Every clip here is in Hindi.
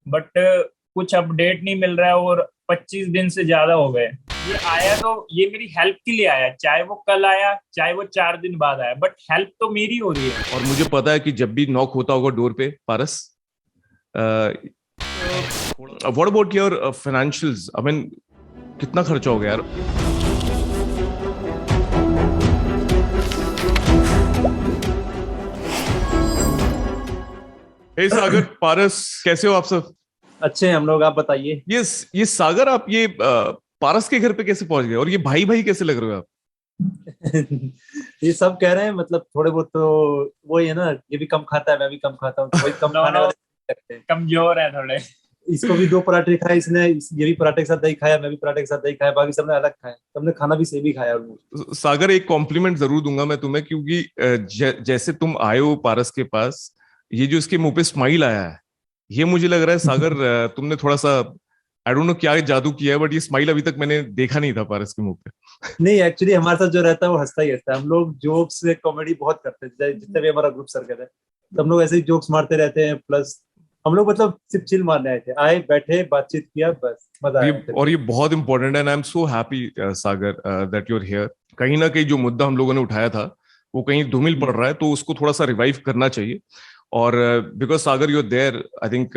बट कुछ अपडेट नहीं मिल रहा है और 25 दिन से ज्यादा हो गए। ये आया तो ये मेरी हेल्प के लिए आया, चाहे वो कल आया चाहे वो 4 दिन बाद आया, बट हेल्प तो मेरी हो रही है। और मुझे पता है कि जब भी नॉक होता होगा डोर पे Paras, what about your financials? I mean, कितना खर्चा हो गया यार? हे सागर, पारस, कैसे हो आप सब? अच्छे हैं हम लोग। आप बताइए। ये सागर, आप ये पारस के घर पे कैसे पहुंच गए? और ये भाई भाई कैसे लग रहे हो आप? ये सब कह रहे हैं, मतलब थोड़े बहुत तो वही है ना, ये भी कम खाता है मैं भी कम खाता हूँ, तो वही कम खाने दोनों वाले लगते हैं। कमजोर है थोड़े। इसको भी 2 पराठे खाए इसने, ये भी पराठे के साथ दही खाया, मैं भी पराठे के साथ दही खाया, बाकी सबने अलग खाया, सबने खाना भी सेम ही खाया ऑलमोस्ट। सागर, एक कॉम्प्लीमेंट जरूर दूंगा मैं तुम्हें, क्योंकि जैसे तुम आए हो पारस के पास, ये जो इसके मुंह पे स्माइल आया है, ये मुझे लग रहा है सागर, तुमने थोड़ा सा, आई डोंट नो क्या जादू किया है, बट ये स्माइल अभी तक मैंने देखा नहीं था पारस के मुंह पे। नहीं, एक्चुअली हमारे साथ जो रहता है वो हंसता ही हंसता है। हम लोग जोक्स से कॉमेडी बहुत करते हैं, जितने भी हमारा ग्रुप सर्कल है तो हम लोग ऐसे ही जोक्स मारते रहते हैं। प्लस हम लोग मतलब सिर्फ चिल मारने आए थे, आए बैठे बातचीत किया, बस मजा आया फिर। और ये बहुत इंपॉर्टेंट है, and I am so happy Sagar that you are here. कहीं ना कहीं जो मुद्दा हम लोगों ने उठाया था वो कहीं धूमिल पड़ रहा है, तो उसको थोड़ा सा रिवाइव करना चाहिए। और because Sagar, you are there, I think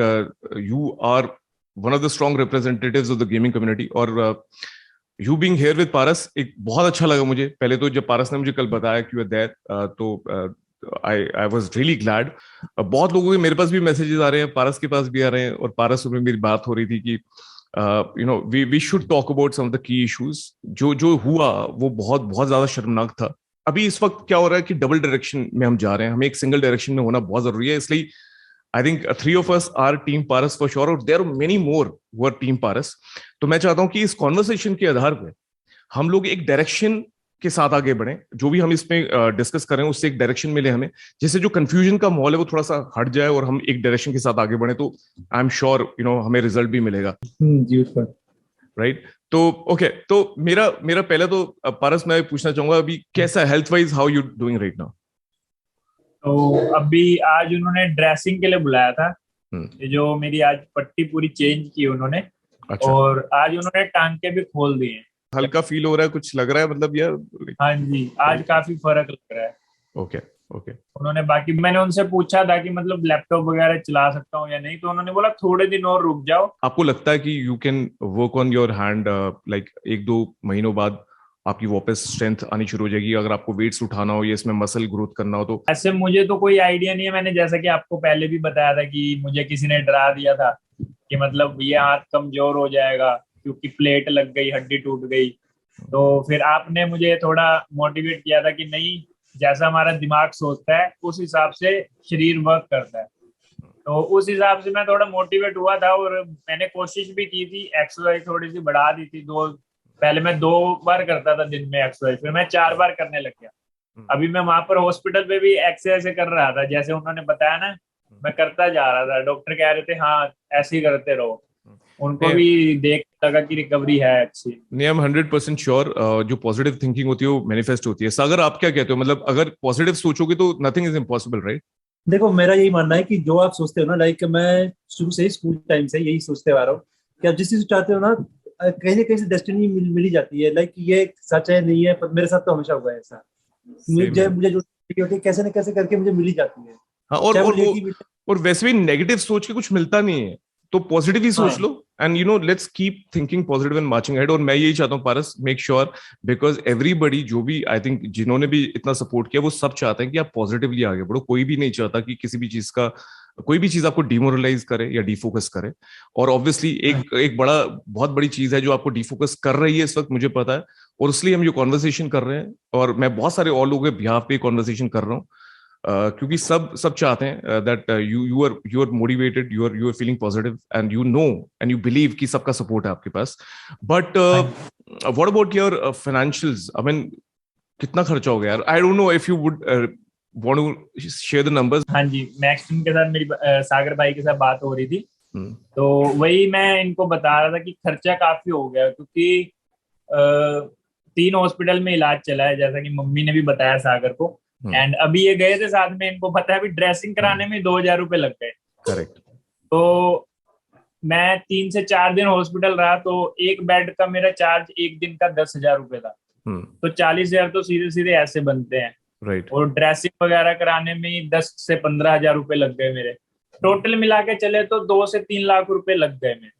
you are one of the strong representatives of the gaming community. और you being here with Paras, एक बहुत अच्छा लगा मुझे। पहले तो जब पारस ने मुझे कल बताया कि यू आर देयर, तो आई आई वाज रियली ग्लैड। बहुत लोगों के मेरे पास भी मैसेजेस आ रहे हैं, पारस के पास भी आ रहे हैं, और पारस में मेरी बात हो रही थी कि you know we should talk about some of the key issues. जो जो हुआ वो बहुत बहुत ज्यादा शर्मनाक था। अभी इस वक्त क्या हो रहा है कि डबल डायरेक्शन में हम जा रहे हैं, हमें एक सिंगल डायरेक्शन में होना बहुत जरूरी है। इसलिए I think 3 of us are team Paras for sure, और there are many more who are team Paras. तो मैं चाहता हूं कि इस कॉन्वर्सेशन के आधार पर हम लोग एक डायरेक्शन के साथ आगे बढ़े। जो भी हम इसमें डिस्कस करें उससे एक डायरेक्शन मिले हमें, जिससे जो कंफ्यूजन का माहौल है वो थोड़ा सा हट जाए और हम एक डायरेक्शन के साथ आगे बढ़े। तो आई एम श्योर हमें रिजल्ट भी मिलेगा। जी उसका। राइट? तो ओके, तो मेरा मेरा पहले तो पारस, मैं पूछना चाहूंगा अभी कैसा health wise, how you doing right now? तो अभी आज उन्होंने ड्रेसिंग के लिए बुलाया था। हम्म। ये जो मेरी आज पट्टी पूरी चेंज की उन्होंने, अच्छा। और आज उन्होंने टांके भी खोल दिए। हल्का फील हो रहा है? कुछ लग रहा है मतलब, या? हाँ जी, आज काफी फर्क लग रहा है। ओके। ओके। उन्होंने, बाकी मैंने उनसे पूछा था कि मतलब लैपटॉप वगैरह चला सकता हूँ या नहीं, तो उन्होंने बोला थोड़े दिन और रुक जाओ। आपको लगता है कि you can work on your hand, like 1-2 महीनों बाद आपकी वापस स्ट्रेंथ आनी शुरू हो जाएगी, अगर आपको वेट्स उठाना हो या इसमें मसल ग्रोथ करना हो तो? ऐसे मुझे तो कोई आइडिया नहीं है। मैंने जैसा कि आपको पहले भी बताया था कि मुझे किसी ने डरा दिया था कि मतलब ये हाथ कमजोर हो जाएगा क्योंकि प्लेट लग गई, हड्डी टूट गई। तो फिर आपने मुझे थोड़ा मोटिवेट किया था कि नहीं, जैसा हमारा दिमाग सोचता है उस हिसाब से शरीर वर्क करता है। तो उस हिसाब से मैं थोड़ा मोटिवेट हुआ था, और मैंने कोशिश भी की थी, एक्सरसाइज थोड़ी सी बढ़ा दी थी। पहले मैं 2 बार करता था दिन में एक्सरसाइज, फिर मैं 4 बार करने लग गया। अभी मैं वहां पर हॉस्पिटल पे भी एक्सरसाइज कर रहा था, जैसे उन्होंने बताया ना, मैं करता जा रहा था। डॉक्टर कह रहे थे हाँ ऐसे ही करते रहो। उनको नहीं, भी देख लगा कि रिकवरी है अच्छी। नहीं, आई एम 100% श्योर, जो पॉजिटिव थिंकिंग होती है वो मैनिफेस्ट होती है। सागर, आप क्या कहते हो? मतलब अगर पॉजिटिव सोचोगे तो नथिंग इज इम्पॉसिबल, राइट? देखो, मेरा यही मानना है कि जो आप सोचते हो ना, लाइक मैं शुरू से ही स्कूल टाइम से यही सोचते आ रहा हूँ कि आप जिस चीज चाहते हो ना, कहीं ना कहीं से डेस्टिनी मिल ही जाती है। लाइक ये सच है नहीं है, पर मेरे साथ तो हमेशा हुआ है ऐसा। सेम मुझे है। मुझे जो चाहिए होती है कैसे ना कैसे करके मुझे मिल ही जाती है, हाँ, चाहे वो और लेट ही मिले। और वैसे भी नेगेटिव सोच के कुछ मिलता नहीं है, तो पॉजिटिव ही सोच हाँ। लो। And let's keep thinking positive and marching head. और मैं यही चाहता हूँ Paras, make sure, because everybody, जो भी आई थिंक जिन्होंने भी इतना सपोर्ट किया, वो सब चाहते हैं कि आप पॉजिटिवली आगे बढ़ो। कोई भी नहीं चाहता कि किसी भी चीज का, कोई भी चीज आपको डिमोरलाइज करे या डिफोकस करे। और ऑब्वियसली एक एक बड़ा बहुत बड़ी चीज है जो आपको डिफोकस कर रही है इस वक्त, मुझे पता है। और इसलिए हम ये कॉन्वर्सेशन कर रहे हैं, और मैं बहुत सारे और लोगों के बिहाफ पे कॉन्वर्सेशन कर रहा हूँ। क्योंकि सब सब चाहते हैं that you are motivated, you are feeling positive, and and you believe कि सबका सपोर्ट है आपके पास। बट हाँ what about your financials? I mean, कितना खर्चा हो गया यार? I don't know if you would want to share the numbers. हाँ जी, मैक्सिम के साथ मेरी सागर भाई के साथ बात हो रही थी। हम्म। तो वही मैं इनको बता रहा था कि खर्चा काफी हो गया, क्योंकि अ, 3 हॉस्पिटल में इलाज चला है, जैसा कि मम्मी ने भी बताया सागर को। हम्म। एंड अभी ये गए थे साथ में, इनको पता है अभी ड्रेसिंग कराने में 2,000 रुपये लग गए। करेक्ट। तो मैं 3 से 4 दिन हॉस्पिटल रहा, तो एक बेड का मेरा चार्ज एक दिन का 10,000 रुपये था। तो 40,000 तो सीधे सीधे ऐसे बनते हैं। राइट। और ड्रेसिंग वगैरह कराने में ही 10 से 15 हजार रुपये लग गए मेरे। टोटल मिला के चले तो 2 से 3 लाख रुपए लग गए मेरे।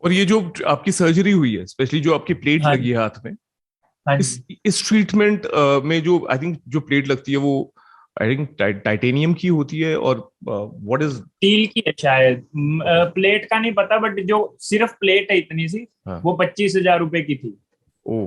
और ये जो आपकी सर्जरी हुई है, स्पेशली जो आपकी प्लेट हाँ लगी जी, है हाथ में, हाँ इस जी। इस ट्रीटमेंट में जो आई थिंक जो प्लेट लगती है वो आई थिंक टाइटेनियम की होती है, और व्हाट इज? स्टील की है शायद। प्लेट का नहीं पता, बट जो सिर्फ प्लेट है इतनी सी, हाँ। वो 25,000 रुपए की थी। ओ।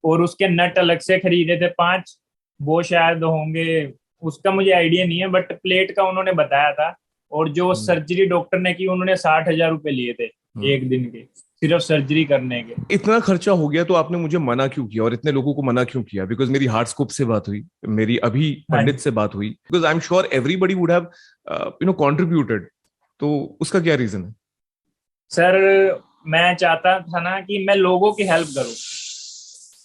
और उसके नट अलग से खरीदे थे 5, वो शायद होंगे, उसका मुझे आइडिया नहीं है, बट प्लेट का उन्होंने बताया था। और जो सर्जरी डॉक्टर ने की, उन्होंने 60,000 रुपए लिए थे एक दिन के, सिर्फ सर्जरी करने के। इतना खर्चा हो गया तो आपने मुझे मना क्यों किया, और इतने लोगों को मना क्यों किया? बिकॉज मेरी हार्टस्कोप से बात हुई, मेरी अभी हाँ पंडित जी से बात हुई, because I am sure everybody would have contributed. तो उसका क्या रीजन है? सर, मैं चाहता था ना कि मैं लोगों की हेल्प करूं।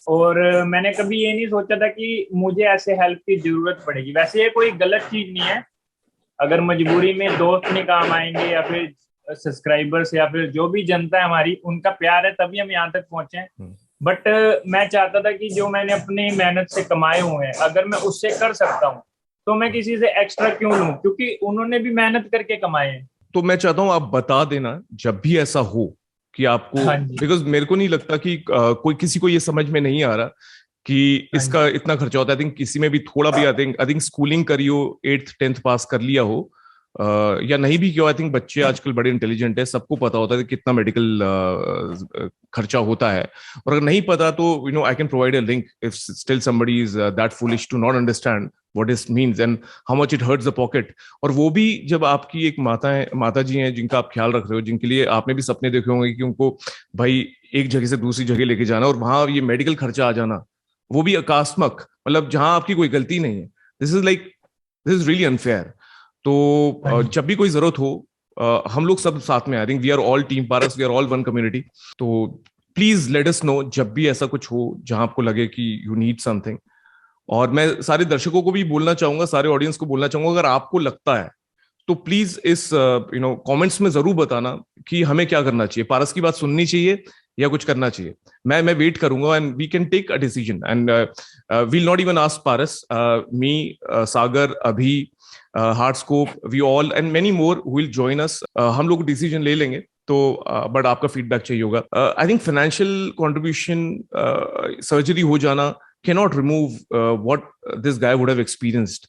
और मैंने कभी ये नहीं सोचा था कि मुझे ऐसे हेल्प की जरूरत पड़ेगी। वैसे ये कोई गलत चीज नहीं है, अगर मजबूरी में दोस्त नहीं काम आएंगे, या फिर सब्सक्राइबर्स, या फिर जो भी जनता है हमारी, उनका प्यार है तभी हम यहाँ तक पहुंचे। बट मैं चाहता था कि जो मैंने अपनी मेहनत से कमाए हुए हैं, अगर मैं उससे कर सकता हूँ, तो मैं किसी से एक्स्ट्रा क्यों लूं, क्योंकि उन्होंने भी मेहनत करके कमाए हैं। तो मैं चाहता हूं आप बता देना जब भी ऐसा हो कि आपको, हाँ जी, बिकॉज मेरे को नहीं लगता कि कोई किसी को ये समझ में नहीं आ रहा कि हाँ जी, इसका इतना खर्चा होता है। आई थिंक किसी में भी थोड़ा भी आई थिंक स्कूलिंग करी हो, 8th 10th पास कर लिया हो, या नहीं भी क्यों, आई थिंक बच्चे आजकल बड़े इंटेलिजेंट है, सबको पता होता है कि कितना मेडिकल खर्चा होता है। और अगर नहीं पता तो I can provide a link if still somebody is that foolish to not understand what it means and how much it hurts the pocket. और वो भी जब आपकी एक माता जी हैं जिनका आप ख्याल रख रहे हो, जिनके लिए आपने भी सपने देखे होंगे कि उनको भाई एक जगह से दूसरी जगह लेके जाना, और वहां ये मेडिकल खर्चा आ जाना, वो भी अकस्मात, मतलब जहां आपकी कोई गलती नहीं है। This is really unfair. हाँ तो जी। जब भी कोई जरूरत हो, हम लोग सब साथ में, I think we are all team Paras, we are all one community. तो प्लीज लेट अस नो जब भी ऐसा कुछ हो जहां आपको लगे कि यू नीड समथिंग। और मैं सारे दर्शकों को भी बोलना चाहूंगा, सारे ऑडियंस को बोलना चाहूंगा, अगर आपको लगता है तो प्लीज इस कमेंट्स में जरूर बताना कि हमें क्या करना चाहिए, पारस की बात सुननी चाहिए या कुछ करना चाहिए। मैं वेट करूंगा and we can take a decision and we'll not even ask Paras, me, Sagar, Abhi, हार्टस्कोप, we all and many more will join us. हम लोग डिसीजन ले लेंगे। तो बट आपका फीडबैक चाहिए होगा। I think financial contribution, surgery हो जाना cannot remove what this guy would have experienced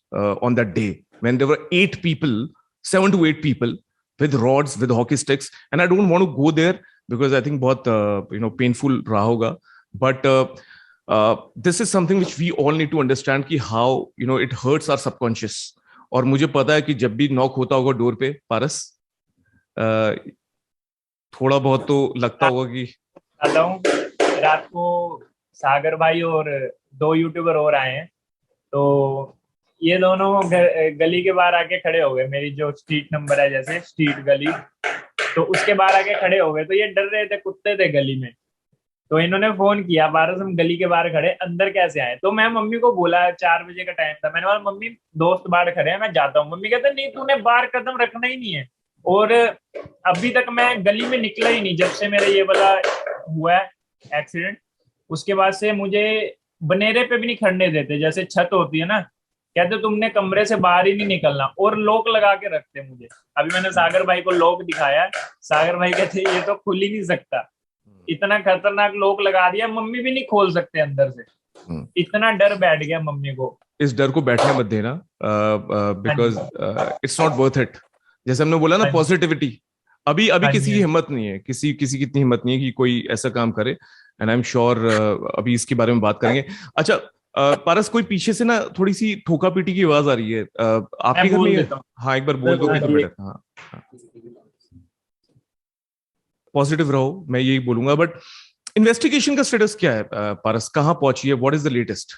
on that day when there were 8 people, 7 to 8 people with rods, with hockey sticks. And I don't want to go there because I think बहुत painful रहा होगा. But this is something which we all need to understand कि how it hurts our subconscious. और मुझे पता है कि जब भी नॉक होता होगा डोर पे पारस, थोड़ा बहुत तो लगता होगा कि आता हूँ। रात को सागर भाई और 2 यूट्यूबर और आए हैं, तो ये दोनों गली के बाहर आके खड़े हो गए। मेरी जो स्ट्रीट नंबर है, जैसे स्ट्रीट गली, तो उसके बाहर आके खड़े हो गए। तो ये डर रहे थे, कुत्ते थे गली में। तो इन्होंने फोन किया, पारस हम गली के बाहर खड़े, अंदर कैसे आए? तो मैं मम्मी को बोला, 4 बजे का टाइम था, मैंने बोला मम्मी दोस्त बाहर खड़े हैं, मैं जाता हूँ। मम्मी कहते नहीं, तूने बाहर कदम रखना ही नहीं है। और अभी तक मैं गली में निकला ही नहीं, जब से मेरा ये वाला हुआ है एक्सीडेंट। उसके बाद से मुझे बनेरे पे भी नहीं खड़ने देते, जैसे छत होती है ना, कहते तुमने कमरे से बाहर ही नहीं निकलना, और लॉक लगा के रखते मुझे। अभी मैंने सागर भाई को लॉक दिखाया, सागर भाई कहते ये तो खुल ही नहीं सकता, इतना खतरनाक लॉक लगा दिया, मम्मी भी नहीं खोल सकते अंदर से। इतना डर बैठ गया मम्मी को। इस डर को बैठने मत देना, because it's not worth it. जैसे हमने बोला ना, पॉजिटिविटी। अभी किसी की हिम्मत नहीं है, किसी की इतनी हिम्मत नहीं है कि कोई ऐसा काम करे। एंड आई एम श्योर अभी इसके बारे में बात करेंगे। अच्छा, पारस, कोई पीछे से ना थोड़ी सी ठोका पीटी की आवाज आ रही है, आपके घर में? हाँ, एक बार बोल दो तो बेटर। हाँ, पॉजिटिव रहो, मैं यही बोलूंगा। बट इन्वेस्टिगेशन का स्टेटस क्या है पारस, कहाँ पहुंची है? What is the latest?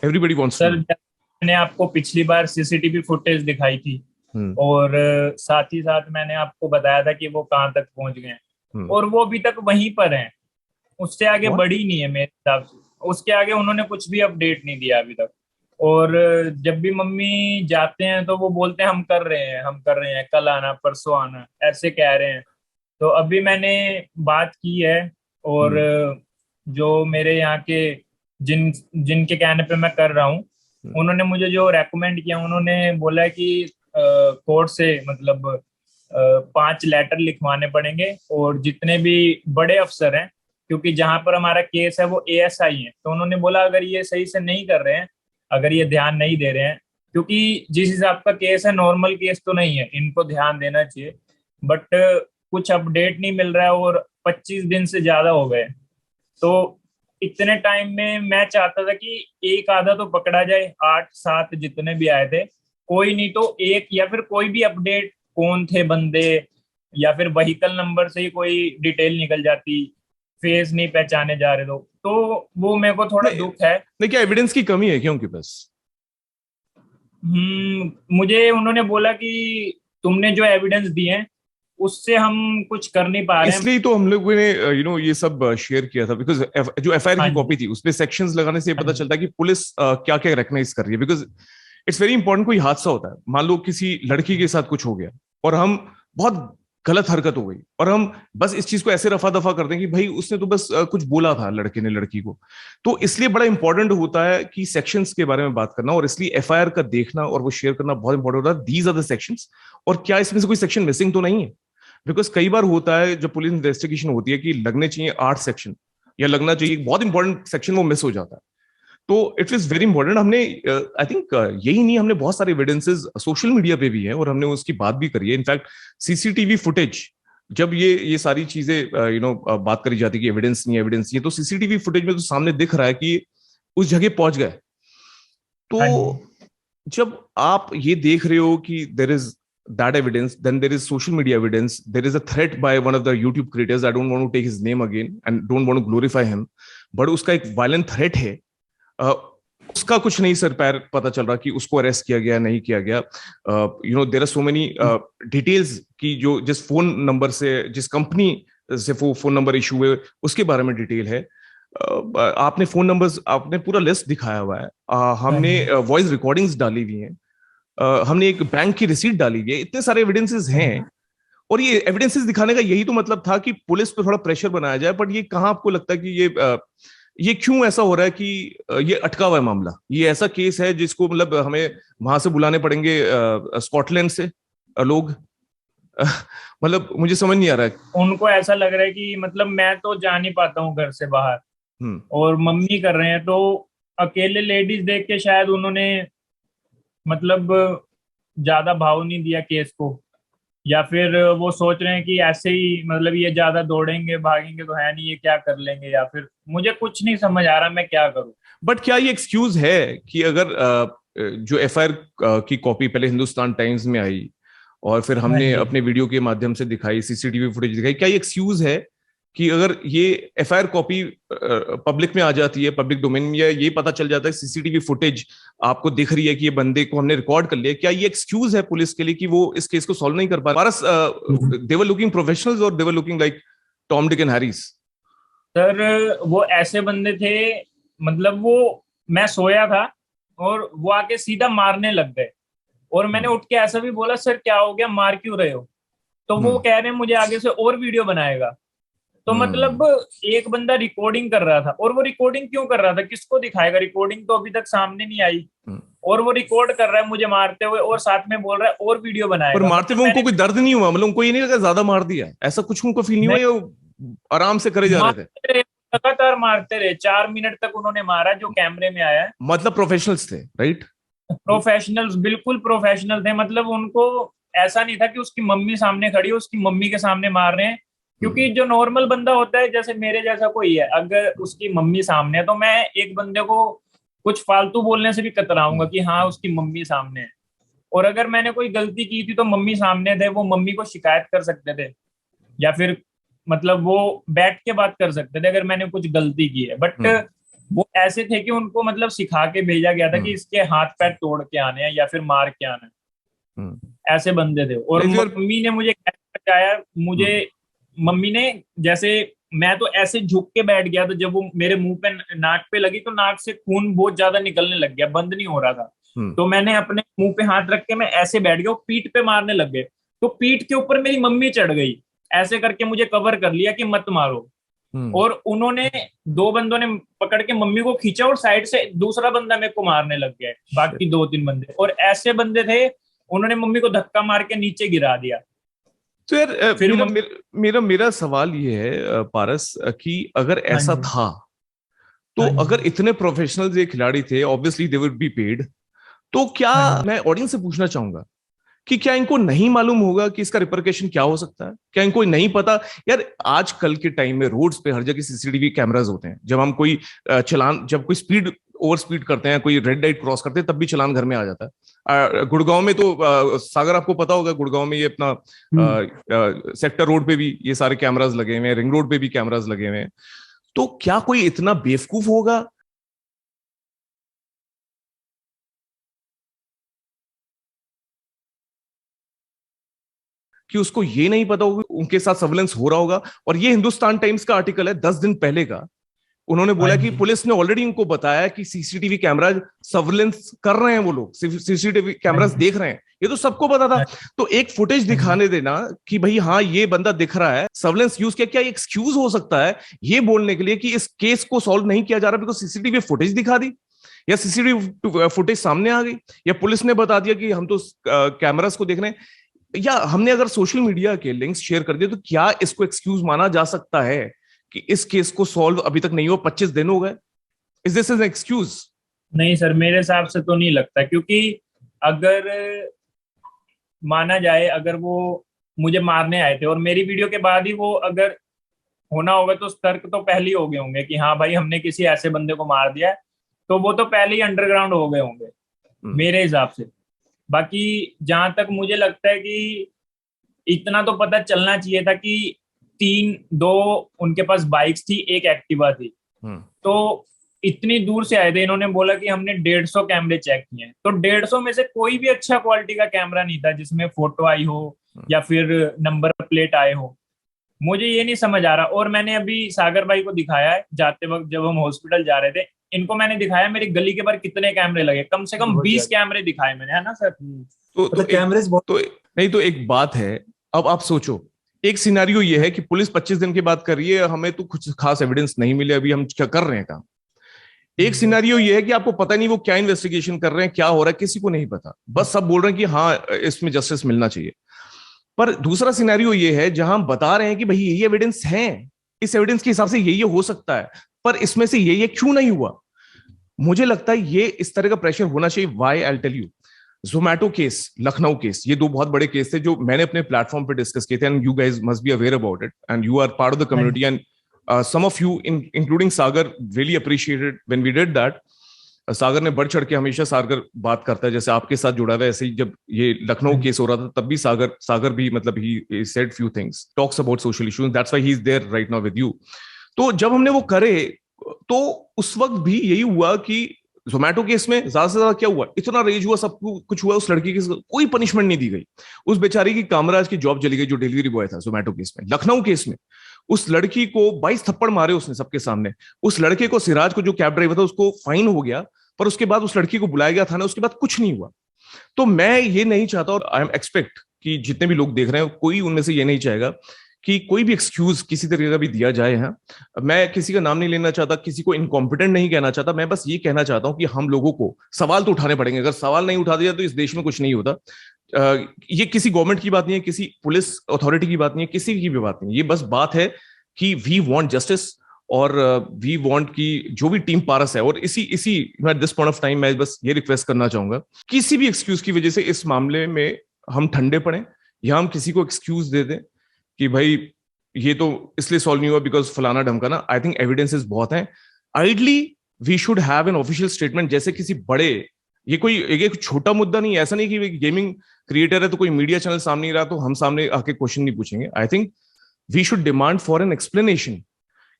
Everybody wants to know. Sir, मैंने आपको पिछली बार सीसीटीवी फुटेज दिखाई थी, और साथ ही साथ मैंने आपको बताया था कि वो कहाँ तक पहुंच गए, और वो अभी तक वहीं पर हैं। उससे आगे बढ़ी नहीं है मेरे हिसाब से। उसके आगे उन्होंने कुछ भी अपडेट नहीं दिया अभी तक। और जब भी मम्मी जाते हैं तो वो बोलते हैं हम कर रहे हैं, हम कर रहे हैं, कल आना, परसों आना, ऐसे कह रहे हैं। तो अभी मैंने बात की है, और जो मेरे यहाँ के जिनके कहने पे मैं कर रहा हूँ, उन्होंने मुझे जो रेकमेंड किया, उन्होंने बोला है कि कोर्ट से मतलब 5 लेटर लिखवाने पड़ेंगे, और जितने भी बड़े अफसर हैं, क्योंकि जहां पर हमारा केस है वो एएसआई है, तो उन्होंने बोला अगर ये सही से नहीं कर रहे हैं, अगर ये ध्यान नहीं दे रहे हैं, क्योंकि जिस हिसाब का केस है नॉर्मल केस तो नहीं है, इनको ध्यान देना चाहिए, बट कुछ अपडेट नहीं मिल रहा है, और 25 दिन से ज्यादा हो गए। तो इतने टाइम में मैं चाहता था कि एक आधा तो पकड़ा जाए, 8-7 जितने भी आए थे, कोई नहीं तो एक, या फिर कोई भी अपडेट, कौन थे बंदे, या फिर व्हीकल नंबर से ही कोई डिटेल निकल जाती, फेस नहीं पहचाने जा रहे लोग, तो वो मेरे को थोड़ा दुख है। नहीं, क्या एविडेंस की कमी है क्या उनके पास? मुझे उन्होंने बोला कि तुमने जो एविडेंस दिए हैं उससे हम कुछ कर नहीं पा रहे हैं। इसलिए तो हम लोगों ने ये सब शेयर किया था, बिकॉज जो एफआईआर की कॉपी थी उसपे सेक्शंस लगाने से ये पता चलता है कि पुलिस क्या क्या रिकॉग्नाइज कर रही है। बिकॉज इट्स वेरी इंपॉर्टेंट, कोई हादसा होता है, मान लो किसी लड़की के साथ कुछ हो गया और हम बहुत गलत हरकत हो गई और हम बस इस चीज को ऐसे रफा दफा कर दें कि भाई उसने तो बस कुछ बोला था लड़के ने लड़की को। तो इसलिए बड़ा इंपॉर्टेंट होता है कि सेक्शंस के बारे में बात करना, और इसलिए एफआईआर का देखना और वो शेयर करना बहुत इंपॉर्टेंट होता है। दीज आर द सेक्शंस, और क्या इसमें से कोई सेक्शन मिसिंग तो नहीं है? बिकॉज कई बार होता है जब पुलिस इन्वेस्टिगेशन होती है कि लगने चाहिए 8 सेक्शन या लगना चाहिए बहुत इंपॉर्टेंट सेक्शन, वो मिस हो जाता है। तो इट इज वेरी इंपॉर्टेंट। हमने आई थिंक यही नहीं, हमने बहुत सारे एविडेंसेस सोशल मीडिया पे भी है और हमने उसकी बात भी करी है। इनफैक्ट सीसीटीवी फुटेज, जब ये सारी चीजें बात करी जाती है कि एविडेंस नहीं, एविडेंस नहीं, तो सीसीटीवी फुटेज में तो सामने दिख रहा है कि उस जगह पहुंच गए। तो जब आप ये देख रहे हो कि there is that evidence, then there is social media evidence, there is a threat by one of the YouTube creators, I don't want to take his name again and don't want to glorify him, but उसका एक violent threat है, उसका कुछ नहीं सर पैर पता चल रहा कि उसको अरेस्ट किया गया नहीं किया गया। There are so many details कि जो जिस फोन नंबर से, जिस कंपनी से फोन नंबर इशू हुए उसके बारे में डिटेल है। आपने फोन नंबर्स, आपने पूरा लिस्ट दिखाया हुआ है, हमने वॉइस रिकॉर्डिंग्स डाली हुई हैं, हमने एक बैंक की रिसीट डाली है, इतने सारे एविडेंसेस हैं। और ये एविडेंसेस दिखाने का यही तो मतलब था कि पुलिस पे थोड़ा प्रेशर बनाया जाए। बट ये कहाँ आपको लगता है कि ये क्यों ऐसा हो रहा है कि ये अटका हुआ है मामला? ये ऐसा केस है जिसको मतलब हमें वहां से बुलाने पड़ेंगे स्कॉटलैंड से लोग? मतलब मुझे समझ नहीं आ रहा है। उनको ऐसा लग रहा है कि मतलब मैं तो जा नहीं पाता हूँ घर से बाहर, और मम्मी कर रहे हैं, तो अकेले लेडीज देख के शायद उन्होंने मतलब ज्यादा भाव नहीं दिया केस को, या फिर वो सोच रहे हैं कि ऐसे ही मतलब ये ज्यादा दौड़ेंगे भागेंगे तो है नहीं, ये क्या कर लेंगे, या फिर मुझे कुछ नहीं समझ आ रहा मैं क्या करूं। बट क्या ये एक्सक्यूज है कि अगर जो एफआईआर की कॉपी पहले हिंदुस्तान टाइम्स में आई और फिर हमने अपने वीडियो के माध्यम से दिखाई, सीसीटीवी फुटेज दिखाई, क्या ये एक्सक्यूज है कि अगर ये एफआईआर कॉपी पब्लिक में आ जाती है, पब्लिक डोमेन में, ये पता चल जाता है सीसीटीवी फुटेज आपको दिख रही है कि ये बंदे को हमने रिकॉर्ड कर लिया, क्या ये एक्सक्यूज है पुलिस के लिए कि वो इस केस को सॉल्व नहीं कर पा रहे? दे वर लुकिंग प्रोफेशनल्स और they were looking like Tom Dick and Harris. Sir वो ऐसे बंदे थे, मतलब वो, मैं सोया था और वो आके सीधा मारने लग गए, और मैंने उठ के ऐसा भी बोला सर क्या हो गया, मार क्यों रहे हो? तो वो कह रहे हैं मुझे आगे से और वीडियो बनाएगा। तो मतलब एक बंदा रिकॉर्डिंग कर रहा था, और वो रिकॉर्डिंग क्यों कर रहा था, किसको दिखाएगा? रिकॉर्डिंग तो अभी तक सामने नहीं आई, और वो रिकॉर्ड कर रहा है मुझे मारते हुए, और साथ में बोल रहा है और वीडियो बनाएगा। पर मारते हुए उनको कोई दर्द नहीं हुआ? मतलब उनको ये नहीं लगा ज्यादा मार दिया, ऐसा कुछ उनको फील नहीं हुआ, या आराम से करे जा रहे थे? लगातार मारते रहे, 4 मिनट तक उन्होंने मारा, जो कैमरे में आया है। मतलब प्रोफेशनल्स थे, राइट? प्रोफेशनल्स, बिल्कुल प्रोफेशनल थे। मतलब उनको ऐसा नहीं था कि उसकी मम्मी सामने खड़ी है, उसकी मम्मी के सामने मार रहे हैं, क्योंकि जो नॉर्मल बंदा होता है जैसे मेरे जैसा कोई है, अगर उसकी मम्मी सामने है तो मैं एक बंदे को कुछ फालतू बोलने से भी कतराऊंगा कि हाँ उसकी मम्मी सामने है। और अगर मैंने कोई गलती की थी तो मम्मी सामने थे, वो मम्मी को शिकायत कर सकते थे, या फिर मतलब वो बैठ के बात कर सकते थे अगर मैंने कुछ गलती की है। बट वो ऐसे थे कि उनको मतलब सिखा के भेजा गया था कि इसके हाथ पैर तोड़ के आने हैं या फिर मार के आना है, ऐसे बंदे थे। और मम्मी ने मुझे बचाया, मुझे मम्मी ने जैसे मैं तो ऐसे झुक के बैठ गया, तो जब वो मेरे मुंह पे नाक पे लगी तो नाक से खून बहुत ज्यादा निकलने लग गया, बंद नहीं हो रहा था। तो मैंने अपने मुंह पे हाथ रख के मैं ऐसे बैठ गया, वो पीठ पे मारने लग गए। तो पीठ के ऊपर मेरी मम्मी चढ़ गई, ऐसे करके मुझे कवर कर लिया कि मत मारो। और उन्होंने, दो बंदों ने पकड़ के मम्मी को खींचा और साइड से दूसरा बंदा मेरे को मारने लग गया, बाकी 2-3 बंदे, और ऐसे बंदे थे, उन्होंने मम्मी को धक्का मार के नीचे गिरा दिया। तो यार फिर मेरा सवाल ये है पारस, कि अगर ऐसा था तो अगर इतने प्रोफेशनल ये खिलाड़ी थे, obviously they would be paid, तो क्या, मैं ऑडियंस से पूछना चाहूंगा कि क्या इनको नहीं मालूम होगा कि इसका रिपरकेशन क्या हो सकता है? क्या इनको नहीं पता? यार आजकल के टाइम में रोड्स पे हर जगह सीसीटीवी कैमरास होते हैं। जब हम कोई चलान, जब कोई स्पीड ओवर स्पीड करते हैं, कोई रेड लाइट क्रॉस करते हैं, तब भी चलान घर में आ जाता है। गुड़गांव में तो सागर आपको पता होगा, गुड़गांव में ये अपना सेक्टर रोड पे भी ये सारे कैमरास लगे हुए हैं, रिंग रोड पे भी कैमरास लगे हुए हैं। तो क्या कोई इतना बेवकूफ होगा कि उसको ये नहीं पता होगा उनके साथ सर्विलेंस हो रहा होगा? और ये हिंदुस्तान टाइम्स का आर्टिकल है 10 दिन पहले का। उन्होंने बोला कि पुलिस ने ऑलरेडी उनको बताया कि सीसीटीवी कैमरा सर्विलेंस कर रहे हैं, वो लोग सीसीटीवी कैमरास देख रहे हैं, ये तो सबको पता था। तो एक फुटेज दिखाने देना कि भाई हाँ ये बंदा दिख रहा है, सर्विलेंस यूज किया, क्या एक्सक्यूज हो सकता है ये बोलने के लिए कि इस केस को सॉल्व नहीं किया जा रहा बिकॉज सीसीटीवी फुटेज दिखा दी, या सीसीटीवी फुटेज सामने आ गई, या पुलिस ने बता दिया कि हम तो कैमरास को देख रहे हैं, या हमने अगर सोशल मीडिया के लिंक्स शेयर कर दिए, तो क्या इसको एक्सक्यूज माना जा सकता है कि इस केस को सॉल्व अभी तक नहीं हुआ, 25 दिन हो गए? Is this an excuse? नहीं सर, मेरे हिसाब से तो नहीं लगता, क्योंकि अगर माना जाए, अगर वो मुझे मारने आए थे और मेरी वीडियो के बाद ही वो अगर होना होगा, तो तर्क तो पहले ही हो गए होंगे कि हाँ भाई हमने किसी ऐसे बंदे को मार दिया है, तो वो तो पहले ही अंडरग्राउंड हो गए होंगे मेरे हिसाब से। बाकी जहां तक मुझे लगता है कि इतना तो पता चलना चाहिए था कि दो उनके पास बाइक्स थी, एक एक्टिवा थी, तो इतनी दूर से आए थे। इन्होंने बोला कि हमने 150 कैमरे चेक किए हैं, तो 150 में से कोई भी अच्छा क्वालिटी का कैमरा नहीं था जिसमें फोटो आई हो या फिर नंबर प्लेट आए हो। मुझे ये नहीं समझ आ रहा। और मैंने अभी सागर भाई को दिखाया है जाते वक्त, जब हम हॉस्पिटल जा रहे थे, इनको मैंने दिखाया मेरी गली के बाहर कितने कैमरे लगे, कम से कम 20 कैमरे दिखाए मैंने, है ना सर? तो कैमरे नहीं, तो एक बात है, अब आप सोचो, एक सिनेरियो ये है कि पुलिस 25 दिन की बात कर रही है, हमें तो कुछ खास एविडेंस नहीं मिले, अभी हम क्या कर रहे हैं काम। एक सिनेरियो ये है कि आपको पता नहीं वो क्या इन्वेस्टिगेशन कर रहे हैं, क्या हो रहा है, किसी को नहीं पता, बस सब बोल रहे हैं कि हाँ इसमें जस्टिस मिलना चाहिए। पर दूसरा सिनेरियो ये है जहां हम बता रहे हैं कि भाई यही एविडेंस है, इस एविडेंस के हिसाब से ये हो सकता है, पर इसमें से ये क्यों नहीं हुआ? मुझे लगता है ये इस तरह का प्रेशर होना चाहिए। Why, I tell you, Zomato case, Lucknow case, ये दो बहुत बड़े केस थे जो मैंने अपने प्लेटफॉर्म पे डिस्कस किए थे, and you guys must be aware about it, and you are part of the community, and some of you including Sagar really appreciated when we did that. सागर ने बढ़ चढ़ के, हमेशा सागर बात करता है, जैसे आपके साथ जुड़ा हुआ है, ऐसे ही जब ये लखनऊ केस हो रहा था तब भी सागर भी मतलब he said few things, talks about social issues, that's why he is there right now with you. तो जब हमने वो करे तो उस वक्त भी यही हुआ कि जोमैटो केस में ज्यादा से ज्यादा क्या हुआ, इतना रेज हुआ, सब कुछ हुआ, उस लड़की की कोई पनिशमेंट नहीं दी गई, उस बेचारी की कामराज की जॉब चली गई जो डिलीवरी बॉय था जोमैटो केस में। लखनऊ केस में उस लड़की को 22 थप्पड़ मारे उसने सबके सामने, उस लड़के को, सिराज को जो कैब ड्राइवर था, उसको फाइन हो गया, पर उसके बाद उस लड़की को बुलाया गया थाना, उसके बाद कुछ नहीं हुआ। तो मैं ये नहीं चाहता, और आई एम एक्सपेक्ट कि जितने भी लोग देख रहे हैं कोई उनमें से ये नहीं चाहेगा कि कोई भी एक्सक्यूज किसी तरीके का भी दिया जाए। है, मैं किसी का नाम नहीं लेना चाहता, किसी को इनकॉम्पिटेंट नहीं कहना चाहता, मैं बस ये कहना चाहता हूं कि हम लोगों को सवाल तो उठाने पड़ेंगे। अगर सवाल नहीं उठा दिया तो इस देश में कुछ नहीं होता। ये किसी गवर्नमेंट की बात नहीं है, किसी पुलिस अथॉरिटी की बात नहीं है, किसी की भी बात नहीं है, ये बस बात है कि वी वांट जस्टिस, और वी वांट कि जो भी टीम पारस है, और इसी at this point of time मैं बस ये रिक्वेस्ट करना चाहूंगा, किसी भी एक्सक्यूज की वजह से इस मामले में हम ठंडे पड़े या हम किसी को एक्सक्यूज दे दें कि भाई ये तो इसलिए सॉल्व नहीं हुआ बिकॉज फलाना ढमकाना। आई थिंक एविडेंसेस बहुत हैं। Ideally we should have an official statement, जैसे किसी बड़े, ये कोई एक छोटा मुद्दा नहीं है, ऐसा नहीं कि गेमिंग क्रिएटर है तो कोई मीडिया चैनल सामने नहीं रहा तो हम सामने आके क्वेश्चन नहीं पूछेंगे। I think we should demand for an explanation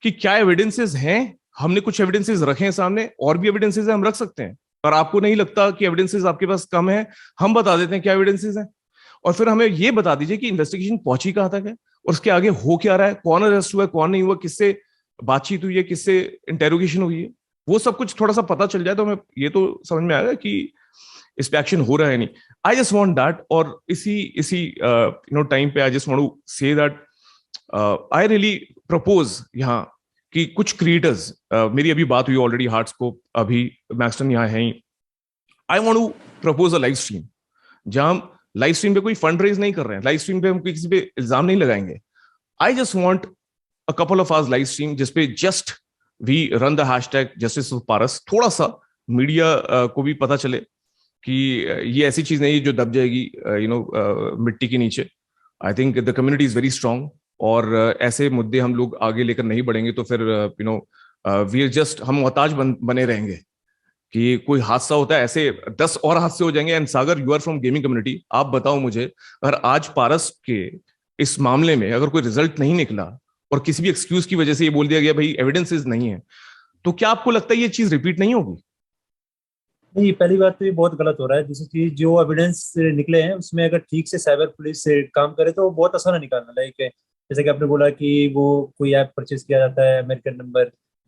कि क्या एविडेंसेस हैं, हमने कुछ एविडेंसेस रखे हैं सामने, और भी एविडेंसेस हम रख सकते हैं, और आपको नहीं लगता कि एविडेंसेस आपके पास कम है, हम बता देते हैं क्या एविडेंसेस हैं, और फिर हमें ये बता दीजिए कि इन्वेस्टिगेशन पहुंची कहां तक है, और उसके आगे हो क्या रहा है, कौन अरेस्ट हुआ है, कौन नहीं हुआ, किससे बातचीत हुई है, किससे इंटेरोगेशन हुई है, वो सब कुछ थोड़ा सा पता चल जाए तो हमें ये तो समझ में आएगा कि इस पे एक्शन हो रहा है नहीं. I just want that. और इसी इसी टाइम पे I just want to say that I really propose यहाँ कि कुछ क्रिएटर्स, मेरी अभी बात हुई ऑलरेडी हार्टस्कोप, अभी मैक्सटन यहाँ है ही. I want to propose a live stream जहां हम लाइव स्ट्रीम पे कोई फंड रेज नहीं कर रहे हैं, लाइव स्ट्रीम पे हम किसी पे इल्जाम नहीं लगाएंगे. I just want a couple of hours live stream जिसपे just we run the hashtag justice for Paras. थोड़ा सा मीडिया को भी पता चले कि ये ऐसी चीज नहीं है जो दब जाएगी मिट्टी के नीचे. I think the community is very strong, और ऐसे मुद्दे हम लोग आगे लेकर नहीं बढ़ेंगे तो फिर वी आर जस्ट, हम मोहताज बने रहेंगे कि कोई हादसा होता है, ऐसे 10 और हादसे हो जाएंगे. And Sagar, you are from gaming community, आप बताओ मुझे, अगर आज पारस के इस मामले में अगर कोई रिजल्ट नहीं निकला और किसी भी एक्सक्यूज की वजह से ये बोल दिया गया भाई एविडेंसेस नहीं है, तो क्या आपको लगता है ये चीज रिपीट नहीं होगी? नहीं, पहली बात तो ये बहुत गलत हो रहा है. जैसे कि जो एविडेंस निकले हैं उसमें अगर ठीक से साइबर पुलिस से काम करे तो बहुत आसान है निकालना. लाइक जैसे कि आपने बोला कि वो कोई ऐप परचेज किया जाता है, अमेरिकन नंबर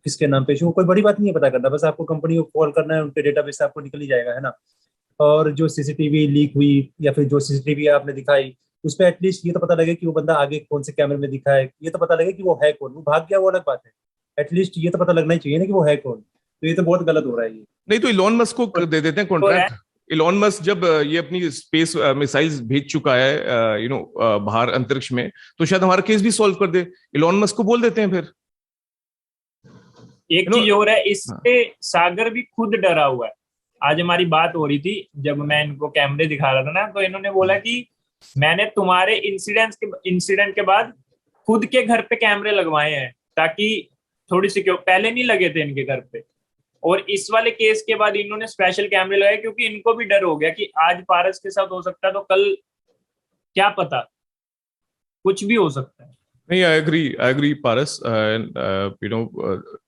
किसके नाम पे, वो कोई बड़ी बात नहीं है पता करना. बस आपको कंपनी को कॉल करना है, उनके डेटाबेस से आपको निकल ही जाएगा, है ना. और जो सीसीटीवी लीक हुई या फिर जो सीसीटीवी आपने दिखाई, उस पर एटलीस्ट ये तो पता लगे कि वो बंदा आगे कौन से कैमरे में दिखा है, ये तो पता लगे कि वो है कौन. वो भाग गया वो अलग बात है, एटलीस्ट ये तो पता लगना ही चाहिए ना कि वो है कौन. तो ये तो बहुत गलत हो रहा है ये. नहीं तो इलॉन मस्क को दे देते हैं कॉन्ट्रैक्ट. इलॉन मस्क जब ये अपनी स्पेस मिसाइल्स भेज चुका है बाहर अंतरिक्ष में, तो शायद हमारा केस भी सॉल्व कर दे. इलॉन मस्क को बोल देते हैं फिर. एक चीज और है, इससे सागर भी खुद डरा हुआ है. आज हमारी बात हो रही थी जब मैं इनको कैमरे दिखा रहा था ना, तो इन्होंने बोला कि मैंने तुम्हारे इंसिडेंट के बाद खुद के घर पे कैमरे लगवाए हैं ताकि थोड़ी सिक्योर, पहले नहीं लगे थे इनके घर पे. और इस वाले केस के बाद इन्होंने स्पेशल कैमरे लगाए क्योंकि इनको भी डर हो गया कि आज पारस के साथ हो सकता है तो कल क्या पता, कुछ भी हो सकता है. नहीं, I agree Paras.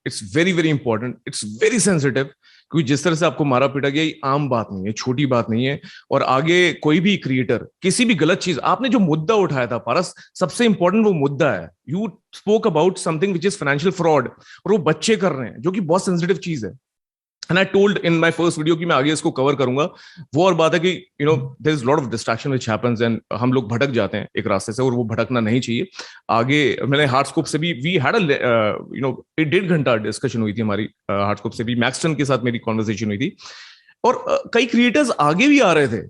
It's very very important, it's very sensitive, क्योंकि जिस तरह से आपको मारा पीटा गया ये आम बात नहीं है, छोटी बात नहीं है. और आगे कोई भी क्रिएटर किसी भी गलत चीज, आपने जो मुद्दा उठाया था पारस, सबसे इंपॉर्टेंट वो मुद्दा है. You spoke about something which is financial fraud, और वो बच्चे कर रहे हैं जो कि बहुत सेंसिटिव चीज है. And I told in my first video कि मैं आगे इसको कवर करूंगा. वो और बात है कि there is lot of distraction which happens and हम लोग भटक जाते हैं एक रास्ते से, और वो भटकना नहीं चाहिए. आगे मैंने हार्टस्कोप से भी वी हैड एक 1.5 घंटा डिस्कशन हुई थी हमारी. हार्टस्कोप से भी मैक्सटन के साथ मेरी कॉन्वर्सेशन हुई थी, और कई क्रिएटर्स आगे भी आ रहे थे,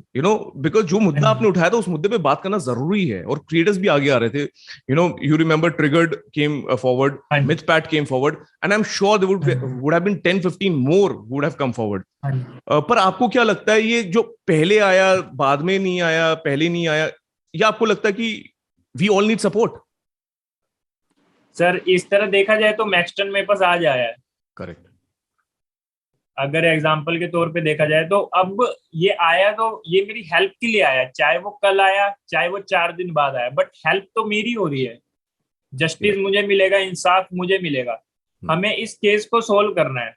बिकॉज जो मुद्दा आपने उठाया था उस मुद्दे पे बात करना जरूरी है, और क्रिएटर्स भी आगे आ रहे थे. You remember triggered came forward, Mythpat came forward, and I am sure there would have been 10-15 more would have come forward. पर आपको क्या लगता है, ये जो पहले आया बाद में नहीं आया, पहले नहीं आया, या आपको लगता है कि we all need support? Sir इस तरह देखा जाए तो मैक्सटन मेरे पास आज आया है. करेक्ट. अगर एग्जाम्पल के तौर पे देखा जाए तो अब ये आया तो ये मेरी हेल्प के लिए आया, चाहे वो कल आया चाहे वो 4 दिन बाद आया, बट हेल्प तो मेरी हो रही है. जस्टिस मुझे मिलेगा, इंसाफ मुझे मिलेगा. हमें इस केस को सोल्व करना है.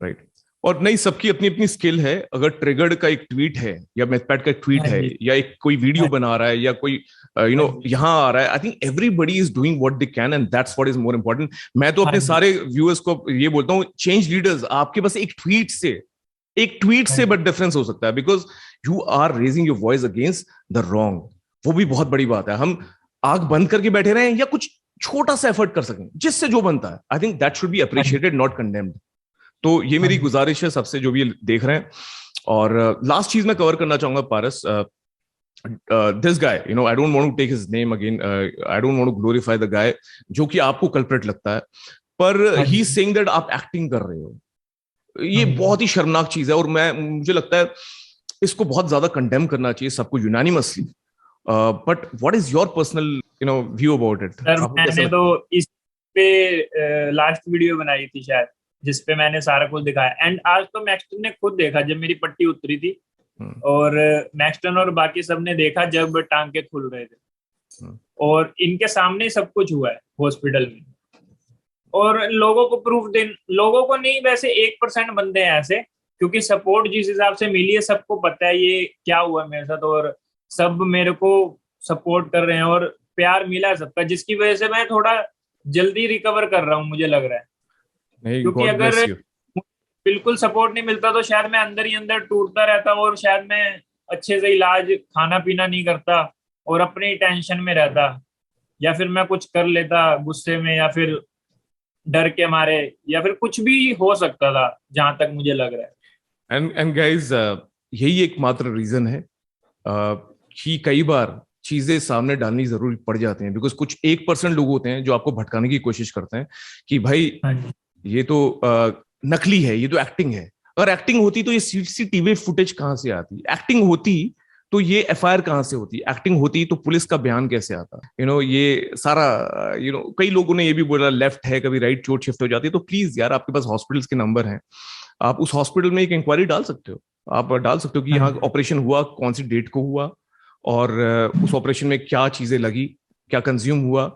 राइट. और नहीं, सबकी अपनी अपनी स्किल है. अगर ट्रिगर्ड का एक ट्वीट है या मैथपैट का एक ट्वीट है या एक कोई वीडियो बना रहा है या कोई यहाँ आ रहा है, I think everybody is doing what they can and that's what is more important. मैं तो अपने सारे व्यूअर्स को ये बोलता हूँ, चेंज लीडर्स. आपके बस एक ट्वीट से बट डिफरेंस हो सकता है, because you are raising your voice against the wrong. वो भी बहुत बड़ी बात है. हम आंख बंद करके बैठे रहे या कुछ छोटा सा एफर्ट कर सकें जिससे जो बनता है, I think that should be appreciated, not condemned. तो ये मेरी गुजारिश है सबसे जो भी देख रहे हैं. और लास्ट चीज मैं कवर करना चाहूंगा Paras, this guy, I don't want to take his name again, I don't want to glorify the guy जो कि आपको कल्प्रेट लगता है, पर ही इज सेइंग दैट आप एक्टिंग कर रहे हो. ये बहुत ही शर्मनाक चीज है, और मुझे लगता है इसको बहुत ज्यादा कंडेम करना चाहिए सबको unanimously. But what is your personal view about it? मैंने तो इस पे लास्ट वीडियो बनाई थी शायद, जिसपे मैंने सारा कुछ दिखाया. एंड आज तो मैक्सटन ने खुद देखा जब मेरी पट्टी उतरी थी, और मैक्सटन और बाकी सब ने देखा जब टांके खुल रहे थे, और इनके सामने सब कुछ हुआ है हॉस्पिटल में. और लोगों को प्रूफ लोगों को नहीं, वैसे 1% बंदे हैं ऐसे, क्योंकि सपोर्ट जिस हिसाब से मिली है सबको पता है ये क्या हुआ मेरे साथ, और सब मेरे को सपोर्ट कर रहे हैं. और प्यार मिला है सबका, जिसकी वजह से मैं थोड़ा जल्दी रिकवर कर रहा हूँ, मुझे लग रहा है। नहीं, क्योंकि गॉड अगर ब्लेस यू। बिल्कुल सपोर्ट नहीं मिलता तो शायद मैं अंदर ही अंदर टूटता रहता, और शायद मैं अच्छे से इलाज खाना पीना नहीं करता और अपनी टेंशन में रहता, या फिर मैं कुछ कर लेता गुस्से में, या फिर डर के मारे, या फिर कुछ भी हो सकता था जहां तक मुझे लग रहा है। एंड गाइस, यही एकमात्र रीजन है कि कई बार चीजें सामने डालनी जरूरी पड़ जाती हैं, बिकॉज कुछ 1% लोग होते हैं जो आपको भटकाने की कोशिश करते हैं कि भाई हाँ जी। ये तो नकली है, ये तो एक्टिंग है। अगर एक्टिंग होती तो ये सीसीटीवी फुटेज कहां से आती? एक्टिंग होती तो ये एफआईआर कहां से होती? एक्टिंग होती तो पुलिस का बयान कैसे आता? ये सारा कई लोगों ने ये भी बोला लेफ्ट है, कभी राइट चोट शिफ्ट हो जाती है। तो प्लीज यार, आपके पास हॉस्पिटल्स के नंबर हैं, आप उस हॉस्पिटल में एक इंक्वायरी डाल सकते हो। आप डाल सकते हो कि यहाँ ऑपरेशन हुआ, कौन सी डेट को हुआ, और उस ऑपरेशन में क्या चीजें लगी, क्या कंज्यूम हुआ।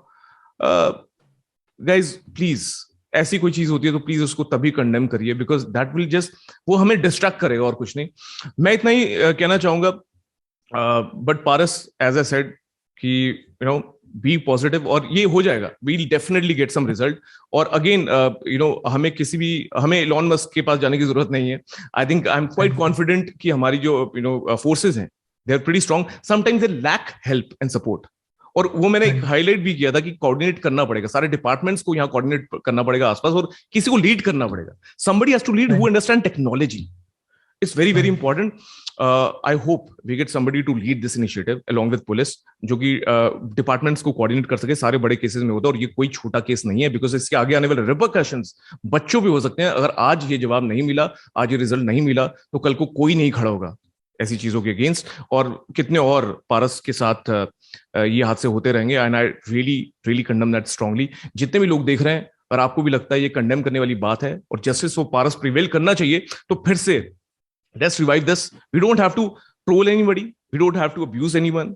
गाइज प्लीज, ऐसी कोई चीज होती है तो प्लीज उसको तभी कंडेम करिए, बिकॉज दैट विल जस्ट, वो हमें डिस्ट्रैक्ट करेगा और कुछ नहीं। मैं इतना ही कहना चाहूंगा। But Paras, as I said कि बी पॉजिटिव, और ये हो जाएगा, we'll definitely get some result. और अगेन हमें इलॉन मस्क के पास जाने की जरूरत नहीं है। I think I am quite confident कि हमारी जो फोर्सेज हैं, they are pretty strong. Sometimes they lack help and support, और वो मैंने हाईलाइट भी किया था कि कोऑर्डिनेट करना पड़ेगा, सारे डिपार्टमेंट्स को यहाँ कोऑर्डिनेट करना पड़ेगा आसपास, और किसी को लीड करना पड़ेगा। somebody has to lead who understand technology. It's very very important. I hope we get somebody to lead this initiative along with police, जो कि डिपार्टमेंट्स को कोऑर्डिनेट कर सके। सारे बड़े केसेस में होता है, और ये कोई छोटा केस नहीं है, बिकॉज इसके आगे आने वाले रिपरकशंस बच्चों भी हो सकते हैं। अगर आज ये जवाब नहीं मिला, आज ये रिजल्ट नहीं मिला, तो कल को कोई नहीं खड़ा होगा ऐसी चीजों के अगेंस्ट। और कितने और पारस के साथ ये हादसे होते रहेंगे। And I really really condemn that strongly. जितने भी लोग देख रहे हैं, और आपको भी लगता है ये कंडेम करने वाली बात है और जस्टिस फॉर पारस प्रिवेल करना चाहिए, तो फिर से let's revive this. We don't have to troll anybody, we don't have to abuse anyone,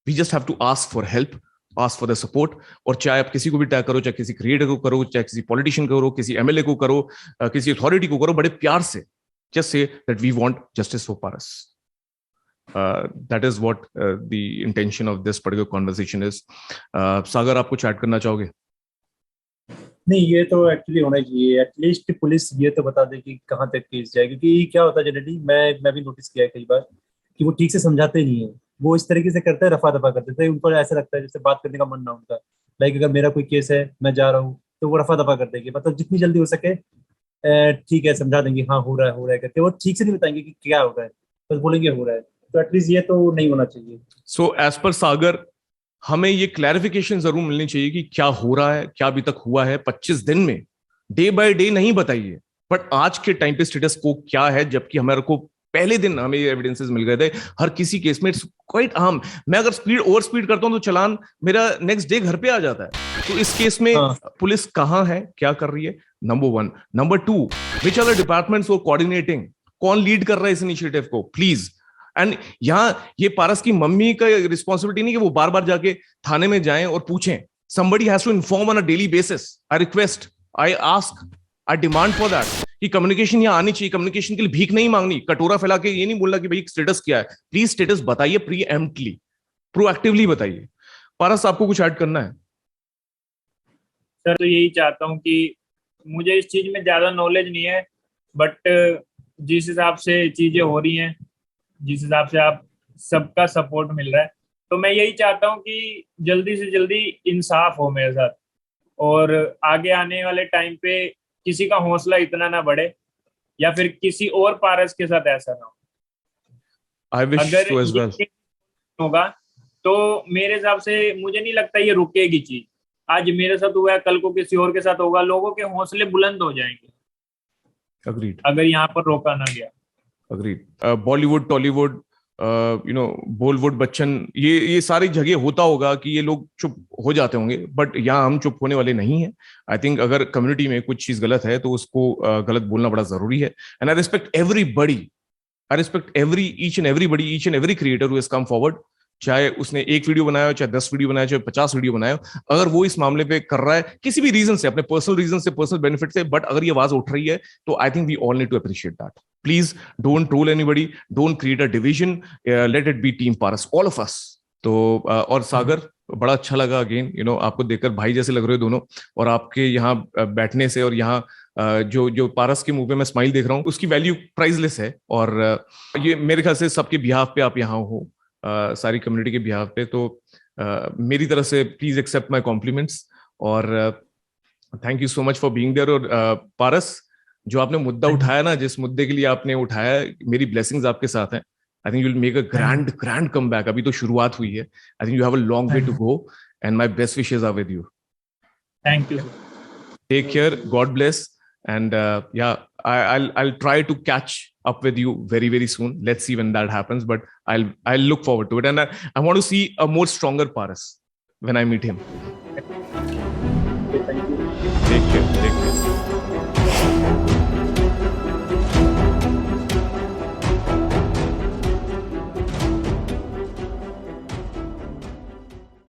we just have to ask for help, ask for the support. और चाहे आप किसी को भी टैग करो, चाहे किसी क्रिएटर को करो, चाहे किसी पॉलिटिशियन को करो, किसी एमएलए को करो, किसी अथॉरिटी को करो, बड़े प्यार से जस्ट से that we want justice for Paras. That is what the intention of this particular conversation is. सागर, आप कुछ ऐड करना चाहोगे? नहीं, ये तो एक्चुअली होना चाहिए। एटलीस्ट पुलिस ये तो बता दे कि कहाँ तक केस जाए, क्योंकि क्या होता है जनरली, मैं भी नोटिस किया है कई बार कि वो ठीक से समझाते नहीं है। वो इस तरीके से करते हैं, रफा दफा कर देते हैं। उनको ऐसा लगता है जैसे बात करने का मन ना उनका। लाइक अगर मेरा कोई केस है, मैं जा रहा हूँ, तो वो रफा दफा कर देंगे। मतलब जितनी जल्दी हो सके ठीक है समझा देंगे, हाँ हो रहा है करके। वो ठीक से नहीं बताएंगे कि क्या हो रहा है, बस बोलेंगे हो रहा है। तो एटलीस्ट ये तो नहीं होना चाहिए। सो एज पर सागर, हमें ये क्लैरिफिकेशन जरूर मिलनी चाहिए कि क्या हो रहा है, क्या अभी तक हुआ है। 25 दिन में डे बाय डे नहीं बताइए, बट आज के टाइम पे स्टेटस को क्या है, जबकि हमारे को पहले दिन हमें ये एविडेंसेस मिल गए थे हर किसी केस में। इट्स क्वाइट आम। मैं अगर ओवर स्पीड करता हूं तो चलान मेरा नेक्स्ट डे घर पे आ जाता है। तो इस केस में पुलिस कहां है, क्या कर रही है? Number 1। Number 2, which are the departments for coordinating? कौन लीड कर रहा है इस इनिशिएटिव को, प्लीज। एंड यहां ये पारस की मम्मी का रिस्पॉन्सिबिलिटी नहीं कि वो बार बार जाके थाने में जाएं और पूछें। somebody has to inform on a daily basis. I request, I ask, I demand for that कि कम्युनिकेशन यहाँ आनी चाहिए। कम्युनिकेशन के लिए भीख नहीं मांगनी, कटोरा फैला के ये नहीं बोलना कि भाई स्टेटस क्या है। प्लीज स्टेटस बताइए, प्रीएम्प्टली, प्रोएक्टिवली बताइए। पारस, आपको कुछ ऐड करना है? सर, तो यही चाहता हूँ कि मुझे इस चीज में ज्यादा नॉलेज नहीं है, बट जिस हिसाब से चीजें हो रही हैं, जिस हिसाब से आप सबका सपोर्ट मिल रहा है, तो मैं यही चाहता हूँ कि जल्दी से जल्दी इंसाफ हो मेरे साथ, और आगे आने वाले टाइम पे किसी का हौसला इतना ना बढ़े, या फिर किसी और पारस के साथ ऐसा ना हो। I wish अगर so as well. ये होगा तो मेरे हिसाब से मुझे नहीं लगता ये रुकेगी चीज। आज मेरे साथ हुआ है, कल को किसी और के साथ होगा, लोगों के हौसले बुलंद हो जाएंगे। Agreed. अगर यहाँ पर रोका ना गया। Agreed. बॉलीवुड, टॉलीवुड, बॉलीवुड, बच्चन, ये सारी जगह होता होगा कि ये लोग चुप हो जाते होंगे, बट यहाँ हम चुप होने वाले नहीं हैं। आई थिंक अगर कम्युनिटी में कुछ चीज गलत है तो उसको गलत बोलना बड़ा जरूरी है। And I respect everybody, I respect each and every creator who has come forward. चाहे उसने 1 वीडियो बनाया हो, चाहे 10 वीडियो बनाया, चाहे 50 वीडियो बनाया हो, अगर वो इस मामले पे कर रहा है किसी भी रीजन से, अपने पर्सनल रीजन से, पर्सनल बेनिफिट से, बट अगर ये आवाज उठ रही है, तो I think we all need to appreciate that. Please don't troll anybody, don't create a division, let it be team Paras, all of us. तो और सागर, बड़ा अच्छा लगा अगेन आपको देखकर भाई जैसे लग रहे हो दोनों, और आपके यहाँ बैठने से और यहाँ जो जो पारस के मुंह पे मैं स्माइल देख रहा हूँ उसकी वैल्यू प्राइसलेस है। और ये मेरे ख्याल से सबके बिहाफ पे आप यहाँ हो, सारी कम्युनिटी के बिहाफ पे, तो मेरी तरफ से प्लीज एक्सेप्ट माई कॉम्प्लीमेंट्स और thank you so much for being there. और पारस, जो आपने मुद्दा उठाया ना, जिस मुद्दे के लिए आपने उठाया, मेरी ब्लेसिंग्स आपके साथ हैं। I think you will make a grand come back. अभी तो शुरुआत हुई है। I think you have a long way to go and my best wishes are with you. Thank you. Take care, God bless, and I'll try to catch up with you very soon. Let's see when that happens, but I'll look forward to it, and I want to see a more stronger Paras when I meet him.